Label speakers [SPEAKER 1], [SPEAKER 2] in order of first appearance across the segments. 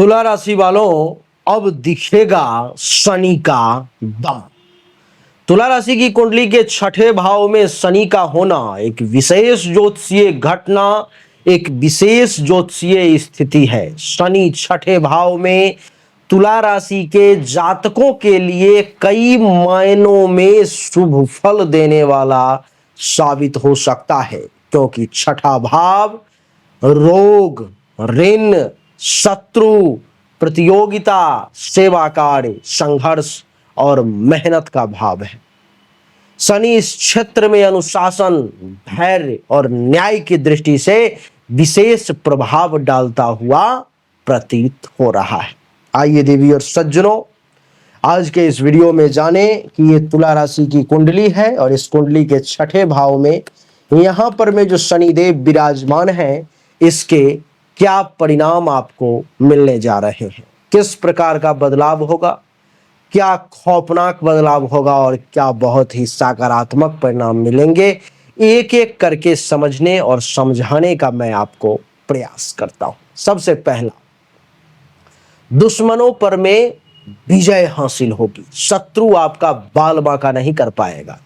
[SPEAKER 1] तुला राशि वालों, अब दिखेगा शनि का दम। तुला राशि की कुंडली के छठे भाव में शनि का होना एक विशेष ज्योतिषीय घटना, एक विशेष ज्योतिषीय स्थिति है। शनि छठे भाव में तुला राशि के जातकों के लिए कई मायनों में शुभ फल देने वाला साबित हो सकता है, क्योंकि छठा भाव रोग, ऋण, शत्रु, प्रतियोगिता, सेवा कार्य, संघर्ष और मेहनत का भाव है। शनि इस क्षेत्र में अनुशासन, धैर्य और न्याय की दृष्टि से विशेष प्रभाव डालता हुआ प्रतीत हो रहा है। आइए देवी और सज्जनों, आज के इस वीडियो में जाने कि ये तुला राशि की कुंडली है और इस कुंडली के छठे भाव में यहां पर में जो शनिदेव विराजमान है, इसके क्या परिणाम आपको मिलने जा रहे हैं, किस प्रकार का बदलाव होगा, क्या खौफनाक बदलाव होगा और क्या बहुत ही सकारात्मक परिणाम मिलेंगे, एक एक करके समझने और समझाने का मैं आपको प्रयास करता हूं। सबसे पहला, दुश्मनों पर में विजय हासिल होगी, शत्रु आपका बाल बांका नहीं कर पाएगा।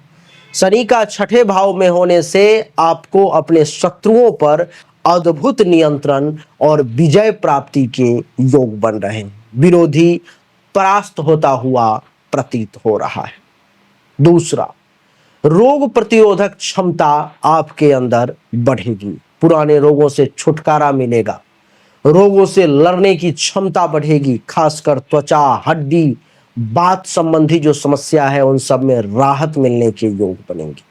[SPEAKER 1] शनि का छठे भाव में होने से आपको अपने शत्रुओं पर अद्भुत नियंत्रण और विजय प्राप्ति के योग बन रहे हैं। विरोधी परास्त होता हुआ प्रतीत हो रहा है। दूसरा, रोग प्रतिरोधक क्षमता आपके अंदर बढ़ेगी, पुराने रोगों से छुटकारा मिलेगा, रोगों से लड़ने की क्षमता बढ़ेगी, खासकर त्वचा, हड्डी, बात संबंधी जो समस्या है उन सब में राहत मिलने के योग बनेंगे।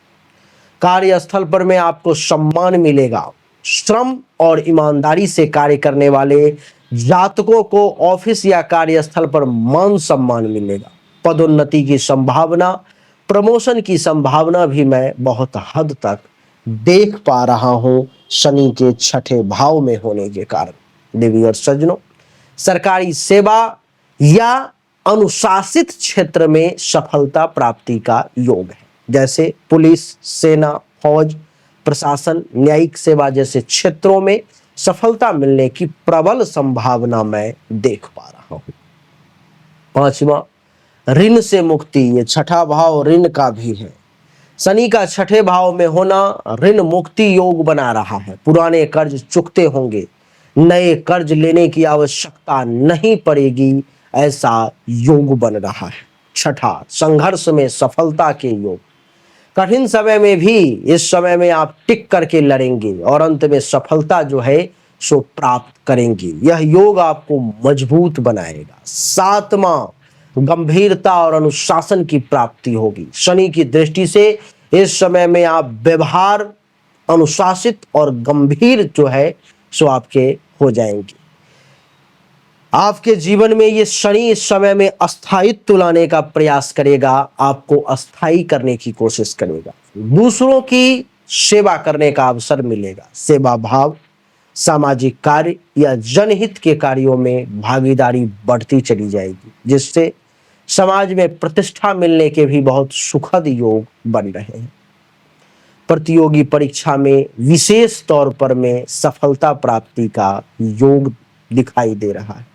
[SPEAKER 1] कार्यस्थल पर में आपको सम्मान मिलेगा। श्रम और ईमानदारी से कार्य करने वाले जातकों को ऑफिस या कार्यस्थल पर मान सम्मान मिलेगा। पदोन्नति की संभावना, प्रमोशन की संभावना भी मैं बहुत हद तक देख पा रहा हूं शनि के छठे भाव में होने के कारण। देवी और सज्जनों, सरकारी सेवा या अनुशासित क्षेत्र में सफलता प्राप्ति का योग है, जैसे पुलिस, सेना, फौज, प्रशासन, न्यायिक सेवा जैसे क्षेत्रों में सफलता मिलने की प्रबल संभावना मैं देख पा रहा हूं। पांचवा, ऋण से मुक्ति, ये छठा भाव ऋण का भी है। शनि का छठे भाव में होना ऋण मुक्ति योग बना रहा है। पुराने कर्ज चुकते होंगे, नए कर्ज लेने की आवश्यकता नहीं पड़ेगी, ऐसा योग बन रहा है। छठा, संघर्ष में सफलता के योग, कठिन समय में भी इस समय में आप टिक करके लड़ेंगे और अंत में सफलता जो है सो प्राप्त करेंगे। यह योग आपको मजबूत बनाएगा। सातवां, गंभीरता और अनुशासन की प्राप्ति होगी। शनि की दृष्टि से इस समय में आप व्यवहार अनुशासित और गंभीर जो है सो आपके हो जाएंगे। आपके जीवन में ये शनि इस समय में अस्थायित्व लाने का प्रयास करेगा, आपको अस्थायी करने की कोशिश करेगा। दूसरों की सेवा करने का अवसर मिलेगा। सेवा भाव, सामाजिक कार्य या जनहित के कार्यों में भागीदारी बढ़ती चली जाएगी, जिससे समाज में प्रतिष्ठा मिलने के भी बहुत सुखद योग बन रहे हैं। प्रतियोगी परीक्षा में विशेष तौर पर में सफलता प्राप्ति का योग दिखाई दे रहा है।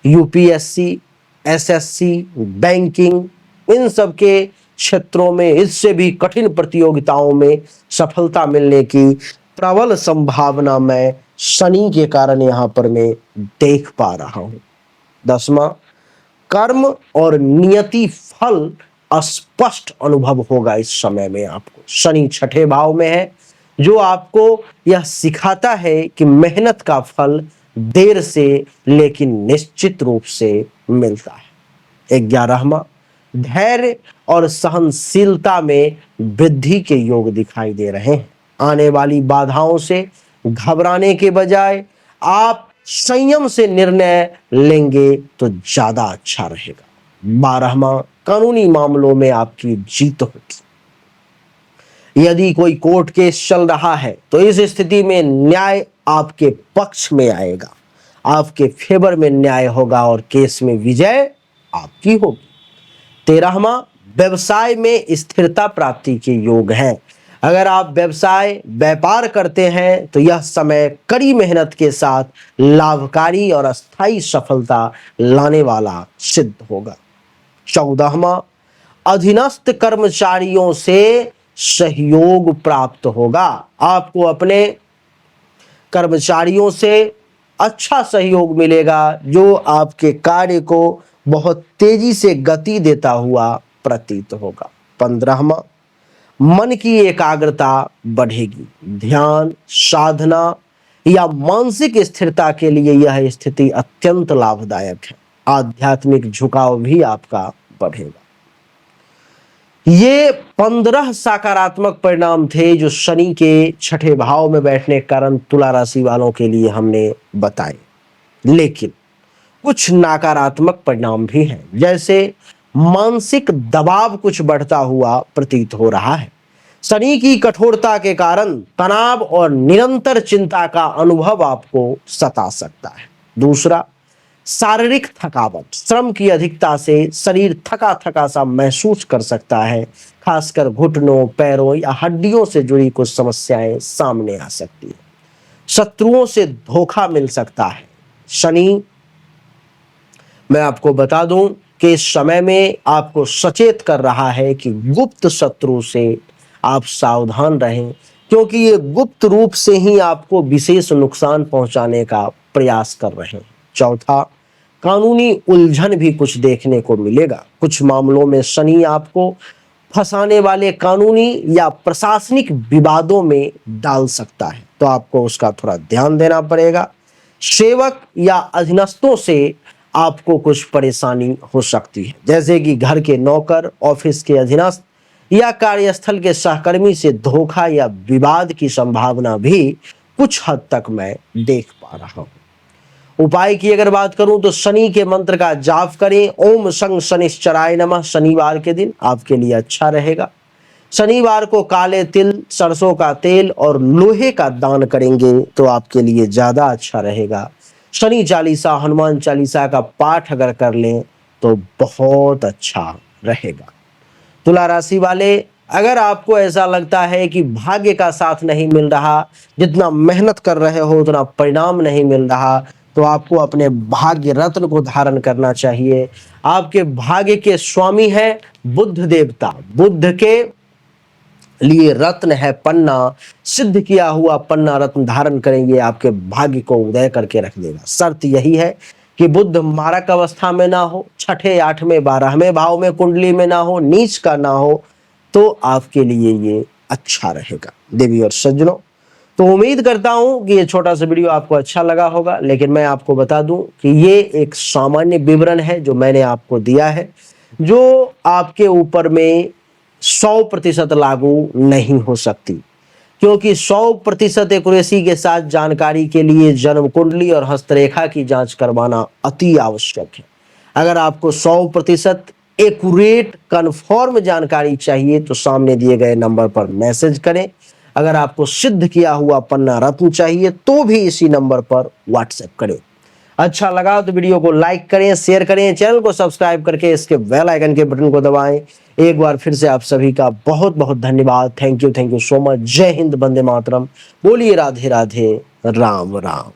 [SPEAKER 1] यूपीएससी, एसएससी, बैंकिंग, इन सब के क्षेत्रों में इससे भी कठिन प्रतियोगिताओं में सफलता मिलने की प्रबल संभावना मैं शनि के कारण यहां पर मैं देख पा रहा हूं। दसवां, कर्म और नियति फल स्पष्ट अनुभव होगा इस समय में आपको। शनि छठे भाव में है, जो आपको यह सिखाता है कि मेहनत का फल देर से लेकिन निश्चित रूप से मिलता है। 11वां, धैर्य और सहनशीलता में वृद्धि के योग दिखाई दे रहे हैं। आने वाली बाधाओं से घबराने के बजाय आप संयम से निर्णय लेंगे तो ज्यादा अच्छा रहेगा। 12वां, कानूनी मामलों में आपकी जीत होगी। यदि कोई कोर्ट केस चल रहा है तो इस स्थिति में न्याय आपके पक्ष में आएगा, आपके फेवर में न्याय होगा और केस में विजय आपकी होगी। 13वां, व्यवसाय में स्थिरता प्राप्ति के योग हैं। अगर आप व्यवसाय व्यापार करते हैं तो यह समय कड़ी मेहनत के साथ लाभकारी और अस्थायी सफलता लाने वाला सिद्ध होगा। 14वां, अधीनस्थ कर्मचारियों से सहयोग प्राप्त होगा। आपको अपने कर्मचारियों से अच्छा सहयोग मिलेगा जो आपके कार्य को बहुत तेजी से गति देता हुआ प्रतीत होगा। 15वां, मन की एकाग्रता बढ़ेगी। ध्यान, साधना या मानसिक स्थिरता के लिए यह स्थिति अत्यंत लाभदायक है। आध्यात्मिक झुकाव भी आपका बढ़ेगा। ये 15 सकारात्मक परिणाम थे जो शनि के छठे भाव में बैठने के कारण तुला राशि वालों के लिए हमने बताए। लेकिन कुछ नकारात्मक परिणाम भी हैं, जैसे मानसिक दबाव कुछ बढ़ता हुआ प्रतीत हो रहा है। शनि की कठोरता के कारण तनाव और निरंतर चिंता का अनुभव आपको सता सकता है। दूसरा, शारीरिक थकावट, श्रम की अधिकता से शरीर थका थका सा महसूस कर सकता है। खासकर घुटनों, पैरों या हड्डियों से जुड़ी कुछ समस्याएं सामने आ सकती है। शत्रुओं से धोखा मिल सकता है। शनि, मैं आपको बता दूं कि इस समय में आपको सचेत कर रहा है कि गुप्त शत्रु से आप सावधान रहें, क्योंकि ये गुप्त रूप से ही आपको विशेष नुकसान पहुंचाने का प्रयास कर रहे हैं। चौथा, कानूनी उलझन भी कुछ देखने को मिलेगा। कुछ मामलों में शनि आपको फंसाने वाले कानूनी या प्रशासनिक विवादों में डाल सकता है, तो आपको उसका थोड़ा ध्यान देना पड़ेगा। सेवक या अधीनस्थों से आपको कुछ परेशानी हो सकती है, जैसे कि घर के नौकर, ऑफिस के अधीनस्थ या कार्यस्थल के सहकर्मी से धोखा या विवाद की संभावना भी कुछ हद तक मैं देख पा रहा हूं। उपाय की अगर बात करूं तो शनि के मंत्र का जाप करें। ओम शं शनिश्चराय नमः। शनिवार के दिन आपके लिए अच्छा रहेगा। शनिवार को काले तिल, सरसों का तेल और लोहे का दान करेंगे तो आपके लिए ज्यादा अच्छा रहेगा। शनि चालीसा, हनुमान चालीसा का पाठ अगर कर लें तो बहुत अच्छा रहेगा। तुला राशि वाले, अगर आपको ऐसा लगता है कि भाग्य का साथ नहीं मिल रहा, जितना मेहनत कर रहे हो उतना परिणाम नहीं मिल रहा, तो आपको अपने भाग्य रत्न को धारण करना चाहिए। आपके भाग्य के स्वामी है बुद्ध देवता। बुद्ध के लिए रत्न है पन्ना। सिद्ध किया हुआ पन्ना रत्न धारण करेंगे, आपके भाग्य को उदय करके रख देगा। शर्त यही है कि बुद्ध मारक अवस्था में ना हो, छठे, 8वें, 12वें भाव में कुंडली में ना हो, नीच का ना हो, तो आपके लिए ये अच्छा रहेगा। देवी और सज्जनों, तो उम्मीद करता हूं कि ये छोटा सा वीडियो आपको अच्छा लगा होगा, लेकिन मैं आपको बता दूं कि ये एक सामान्य विवरण है जो मैंने आपको दिया है, जो आपके ऊपर में 100% लागू नहीं हो सकती, क्योंकि 100% एक्यूरेसी के साथ जानकारी के लिए जन्म कुंडली और हस्तरेखा की जांच करवाना अति आवश्यक है। अगर आपको 100% एक्यूरेट कन्फर्म जानकारी चाहिए तो सामने दिए गए नंबर पर मैसेज करें। अगर आपको सिद्ध किया हुआ पन्ना रत्न चाहिए तो भी इसी नंबर पर व्हाट्सएप करें। अच्छा लगा तो वीडियो को लाइक करें, शेयर करें, चैनल को सब्सक्राइब करके इसके बेल आइकन के बटन को दबाएं। एक बार फिर से आप सभी का बहुत बहुत धन्यवाद। Thank you so much. जय हिंद, वंदे मातरम। बोलिए राधे राधे, राम राम।